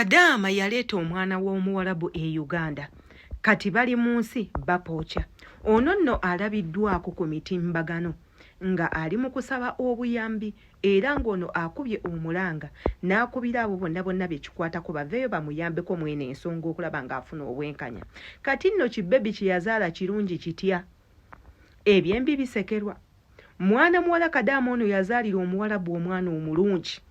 Kadaama yaleeta omwana w'omuwarabu e Uganda. Kati bali mu nsi bapoocha. Ono nno alabiddwako ku mitimbagano nga ali mu kusaba obuyambi era ng'ono akubye omulanga n'akubira abo bonna bekikwatako baveeyo bamuyambeko mwene ensonga okulaba ng'afuna obwenkanya. Kati nno kibebi kye yazaala kirungi kitya? Ebyembi bisekerwa. Mwana muwala Kadaama ono yazaalira omuwarabu omwana omulungi.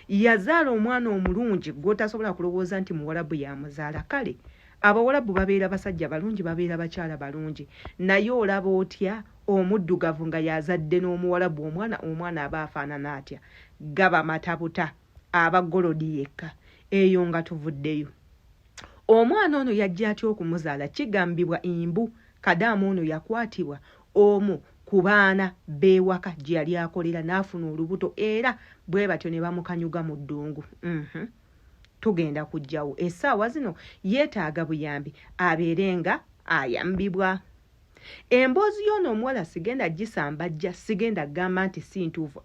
Yazaala omwana omulungi gw'otasobola kulowooza nti muwarabu yamuzaala. Kale abawarabu babeera basajja balungi, babeera bakyala balungi, naye olaba otya omuddugavu nga yazadde n'omuwarabu omwana aba afaanana atya? Gaba matabuta aba golodi yekka. Eyo nga tuvuddeyo. Omwana ono yajja atya okumuzaala? Kigambibwa imbu Kadaama ono yakwatibwa omu ku baana beewaka gye yali akolera n'afuna olubuto era bwe batyo ne bamukanyuga mu ddungu. Tugenda kujjawo essaawa zino yeetaaga buyambi abeere nga ayambibwa. Emboozi y'ono omuwala sigenda gisambajja, sigenda kugamba nti si ntuufu.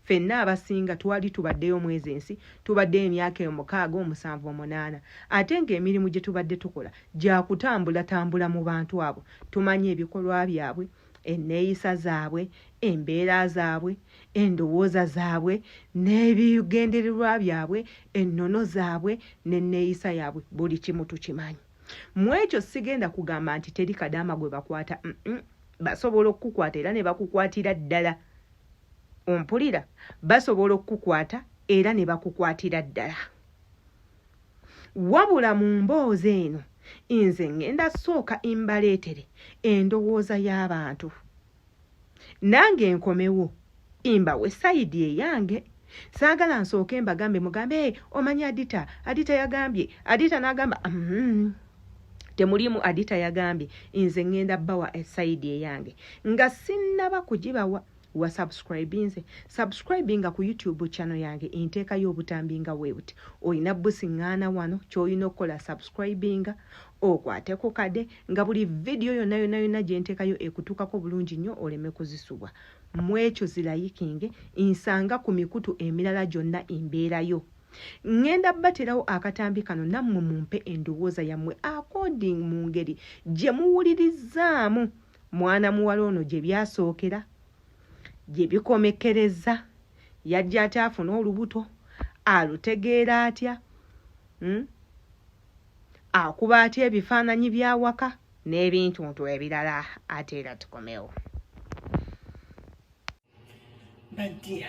Ffenna abasinga twali tubaddeyo mwezi ensi, tubaddeyo emyaka 6, 7, 8, ate ng'emirimu gye tubadde tukola gya kutambula mu bantu abo. Tumanye ebikolwa byabwe, enneeyisa zaabwe, embeera zaabwe, endowooza zaabwe, n'ebigendererwa byabwe, ennono zaabwe, n'enneeyisa yaabwe, buli kimu tukimanyi. Mu ekyo sigenda kugamba nti teri Kadaama gwe bakwata. Basobola okukukwata era ne bakukwatira ddala. Ompulira? Basobola okukukwata era ne bakukwatira ddala. Wabula mu mboozi eno nze ngenda sooka imbaleetere endowooza y'abantu. Nange nkomewo imbawe sayidi eyange. Saagala nsooke mbagambe mugambe omanyi Adita yagambye. Adita n'agamba temulimu Adita yagambye. Nze ngenda bbawa sayidi eyange nga sinnaba kugibawa wa subscribinga ku YouTube channel yange inteekayo obutambinga webuti. Oyina busiŋŋaana wano ky'olina okukola subscribinga okwateko kade nga buli video yonna gye nteekayo ekutuukako bulungi nnyo oleme kuzisubwa. Mu ekyo zirayikinge nsanga ku mikutu emirala gyonna embeerayo. Ngenda baterawo akatambi kano nammwe mumpe endowooza yammwe according mu ngeri gye muwulirizaamu mwana muwala ono gye byasookera, gye bikomekereza, yajja ate afuna olubuto, alutegeera atya, akuba atya ebifaananyi bya waka n'ebintu ebirala. Ate era tukomewo. Badya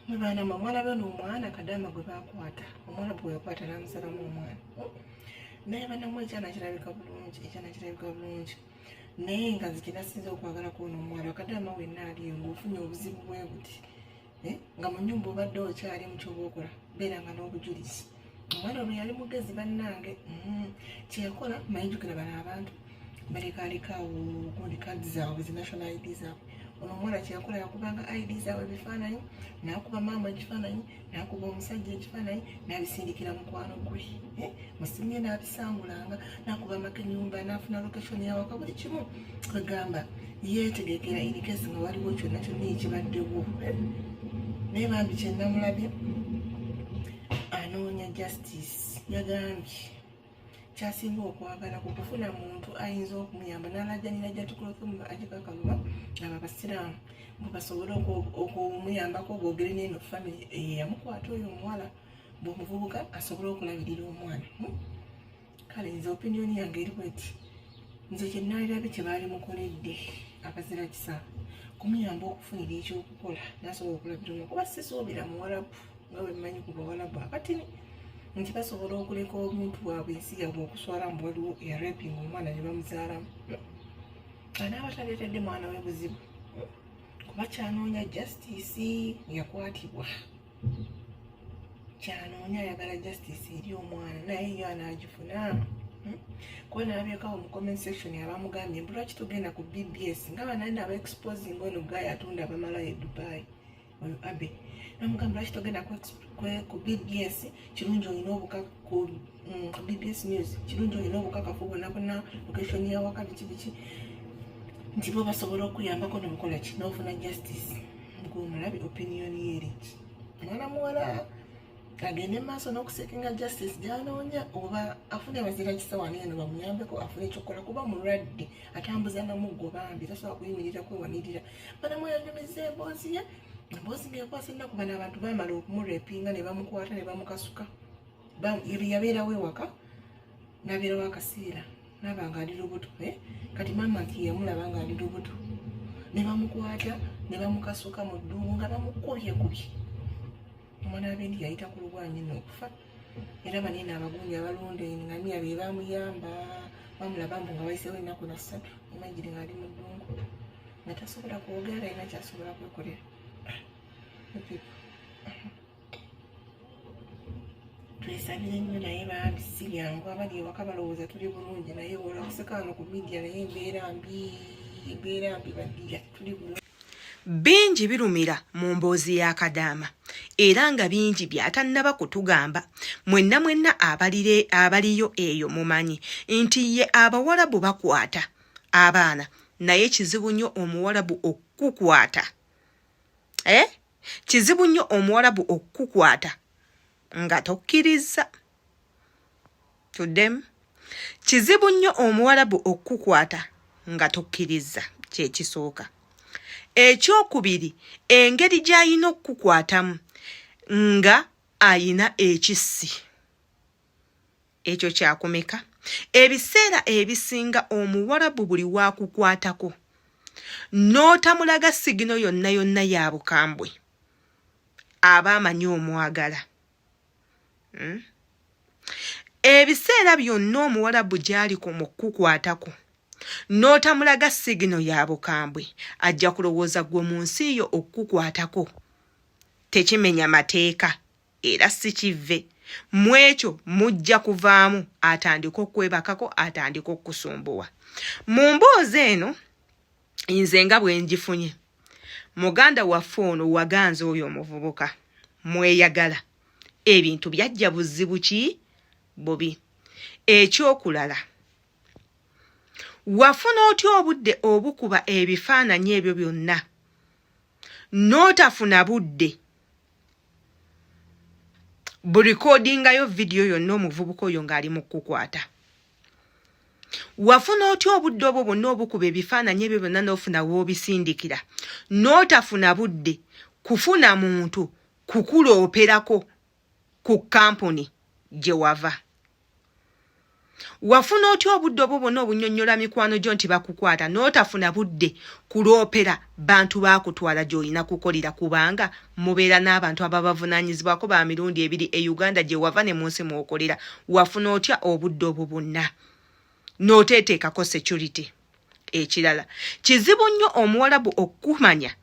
mwana mwana bano omwana Kadaama gwe bakwata, omwana bwe yakwata n'amusalamu omwana naye banamu ekyana kirabika bulungi naye nga zikinasinza okwagala kw'ono omwana Kadaama wenna ali ng'ofunye obuzibu bwe buti nga mu nnyumba obadde okyali mu kyoba okola beeranga n'obujulizi. Omwana ono yali mugezi bannange. Kyeyakola mayinjukira bano abantu balekaalekaawo gundi kadi zaabwe zinational ID zaabwe. Ono omwana kyeyakola yakubanga ID zaabwe ebifaananyi, n'akuba maama ekifaananyi, n'akuba omusajja ekifaananyi, n'abisindikira mukwano gwe. Musiimye n'abisangulanga, n'akuba amakenyumba, n'afuna location yawaka, buli kimu kwegamba yeetegekera in case nga waliwo kyonna ekibaddewo. Naye bambi kye namulabye anoonya justice. Yagambye kyasinga okwagala ku kufuna muntu ayinza okumuyamba n'alajjanira jatikulofumu agikakaluma abasiraamu bwe basobole okumuyambako ogwogere n'eno family eyamukwata oyo omuwala bw'omuvubuka asobole okulabirira omwana. Kale nze opinion yange eri bweti, nze kye naalirabe kye baali mukoledde akazira kisa kumuyamba okufunira ekyokukola n'asobola okulabirira omwana kuba sisuubira muwalabu nga bwe mmanyi ku bawalabu akatini nti basobola okuleka omuntu waabwe ensi yabwe okuswala mu waliwo eyarepinga omwana ne bamuzaalamu. Anaaba taleetedde mwana we buzibu kuba kyanoonya justice. Yakwatibwa kyanoonya ayagala justice eri omwana naye yo anaagifuna. Kuba naabyekawo mu comment section abamugambye mbu lwaki tugenda ku BBS nga banani aba exposing ono gayo atunda abamalayo e Dubai oyo Abe namugamba lwaki tugenda ku BBS kirungi olina obukaka ku BBS News kirungi olina obukakafu bwonna location yawaka biki nti bo basobola okuyambako nobukola ki n'ofuna justice. Ng'omulabi opinion yeriki mwana muwala agende maaso n'okuseekinga justice gy'anoonya oba afune bazira kisawaani eno bamuyambeko afune ekyokukola kuba mulwadde atambuza namuggo bambi tasobola kuyimirira kwewanirira banamweyanyumiza emboozi ye emboozi ng'ekwasa ennaku bano abantu bamala okumurepinga ne bamukwata ne bamukasuka yabeerawo ewaka n'abeerawo akaseera n'aba nga ali lubuto kati maama nti yamulaba nga ali lubuto ne bamukwata ne bamukasuka mu ddungu nga bamukubyekubye omwana wabendi yayita ku lugwanyi n'okufa era banene abagunja abalonda engamiya be bamuyamba bamulaba mbu nga wayiseewo ennaku na 3 imagiri nga ali mu ddungu nga tasobola kwogera alina kyasobola kwekolera twesabire nnyo naye bambi si byangu abali ewaka balowooza tuli bulungi naye wola kuseka wano ku midiya naye embeera mbi badira tuli bulungi. Bingi birumira mu mboozi ya Kadaama era nga bingi byatannaba kutugamba mwenna abaliyo eyo mumanyi nti ye Abawarabu bakwata abaana naye kizibu nnyo Omuwarabu okukukwata kizibu nnyo Omuwarabu okukukwata nga tokkiriza tuddemu kizibu nnyo Omuwarabu okukukwata nga tokkiriza kyekisooka. Ekyokubiri engeri gy'ayina okukukwatamu nga ayina ekissi ekyo kyakumeka. Ebiseera ebisinga Omuwarabu buli waakukwatako n'otamulaga sigino yonna ya bukambwe aba amanyi omwagala. Ebiseera byonna Omuwarabu gy'ali ku mukukwatako n'otamulaga sigino ya bukambwe ajja kulowooza gwe mu nsi yo okukukwatako tekimenya mateeka era si kive mu ekyo mujja kuvaamu atandika okwebakako atandika okusumbuwa. Mu mboozi eno nze nga bwe ngifunye muganda waffe ono waganza oyo omuvubuka mweyagala ebintu byajja buzibu ki bubi. Ekyokulala wafuna otya obudde obukuba ebifaananyi ebyo byonna n'otafuna budde bulikodingayo vidiyo yonna omuvubuka oyo ng'ali mu kukwata? Wafuna otya obudde obwo bwonna obukuba ebifaananyi ebyo byonna n'ofuna w'obisindikira n'otafuna budde kufuna muntu kukulooperako ku kampuni gye wava? Wafuna otya obudde obwo bwonna obunnyonnyola mikwano gyo nti bakukwata n'otafuna budde kuloopera bantu baakutwala gy'olina kukolera kubanga mubeera n'abantu ababavunaanyizibwako ba mirundi ebiri e Uganda gye wava ne mu nsi mw'okolera? Wafuna otya obudde obwo bwonna n'oteeteekako security? Ekirala kizibu nnyo Omuwarabu okukumanya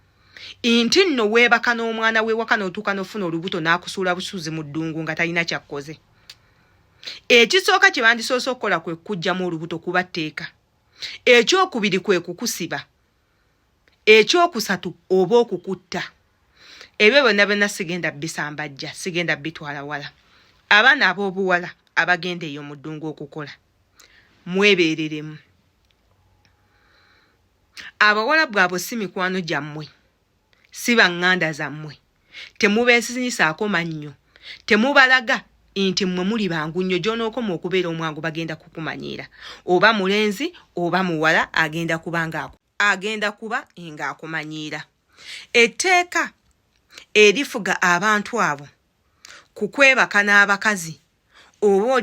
nti nno weebaka n'omwana weewaka n'otuuka n'ofuna olubuto n'akusuula busuuzi mu ddungu nga talina kyakkoze. Ekisooka kye bandisoose okukola kwe kuggyamu olubuto kuba tteeka. Ekyokubiri kwe kukusiba. Ekyokusatu oba okukutta. Ebyo byonna sigenda bisambajja, sigenda bitwala wala. Abaana ab'obuwala abagenda eyo mu ddungu okukola mwebeereremu. Abawarabu abo si mikwano gyammwe, si baŋŋanda zammwe, temubeesisinyisaako mannyo, temubalaga nti mmwe muli bangu nnyo gy'onookoma okubeera omwangu bagenda kukumanyiira. Oba mulenzi oba muwala agenda kuba ng'akumanyiira. Etteeka erifuga abantu abo ku kwebaka n'abakazi oba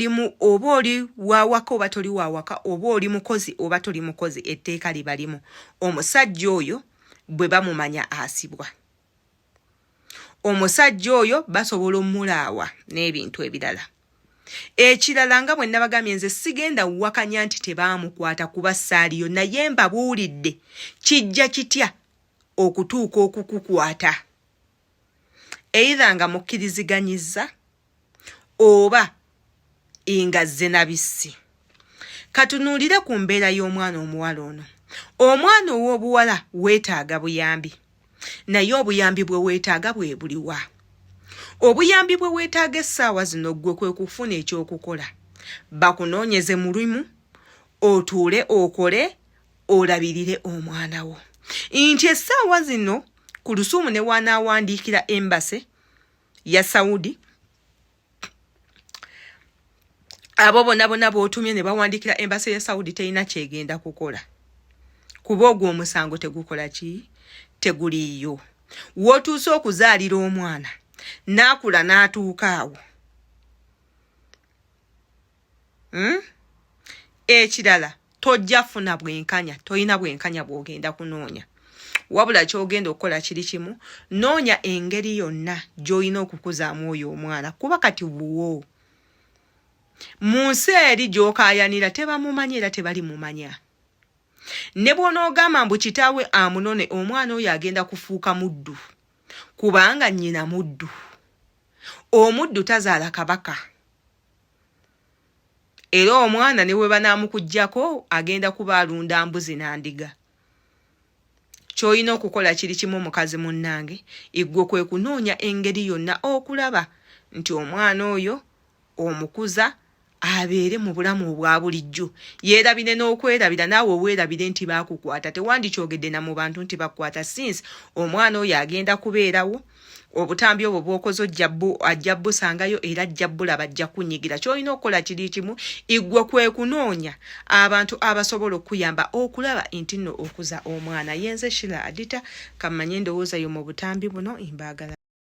oli waawaka oba toli waawaka, oba oli mukozi oba toli mukozi, etteeka liba limu. Omusajja oyo bwe bamumanya asibwa. Omusajja oyo basobola omulaawa n'ebintu ebirala. Ekirala nga bwe nabagambye nze sigenda wakanya nti tebaamukwata kuba ssaaliyo, naye mbabuulidde kijja kitya okutuuka okukukwata. Either nga mukkiriziganyizza oba ngazze nabissi. Katunuulire ku mbeera y'omwana omuwala ono. Omwana ow'obuwala weetaaga buyambi. Naye obuyambi bwe weetaaga bwe buliwa? Obuyambi bwe weetaaga essaawa zino ggwe kwe kufuna ekyokukola. Bakunoonyeze mulimu, otuule okole, olabirire omwana wo. Nti essaawa zino ku lusuumu ne wanaawandiikira embase ya Saudi abo bonna b'otumye ne bawandikira embassy ya Saudi teyina kyegenda kukola kuba ogwo omusango tegukola ki teguliyo w'otuuse okuzaalira omwana n'akula n'atuuka awo ekirala tojja funa bwenkanya toyina bwenkanya bw'ogenda kunoonya wabula ky'ogenda okukola kiri kimu noonya engeri yonna gy'olina okukuzaamu oyo omwana kuba kati buwo mu nsi eri gy'okaayanira tebamumanyi era tebalimumanya ne bw'onoogamba mbu kitaawe amunone omwana oyo agenda kufuuka muddu kubanga nnyina muddu omuddu tazaala kabaka era omwana ne bwe banaamukuggyako agenda kuba alunda mbuzi n'andiga ky'olina okukola kiri kimu mukazi munnange eggwe kwe kunoonya engeri yonna okulaba nti omwana oyo omukuza abeere mu bulamu obwa bulijjo yeerabire n'okwerabira naawe oweerabire nti baakukwata tewandikyogedde na mu bantu nti bakukwata since omwana oyo agenda kubeerawo obutambi obwo bw'okoze ajja busangayo era ajja bulaba ajja kunyigira ky'olina okukola kiri kimu eggwe kwe kunoonya abantu abasobola okuyamba okulaba nti nno okuza omwana yenze Shira Adita kamanye ndowooza yo mu butambi buno imbaagala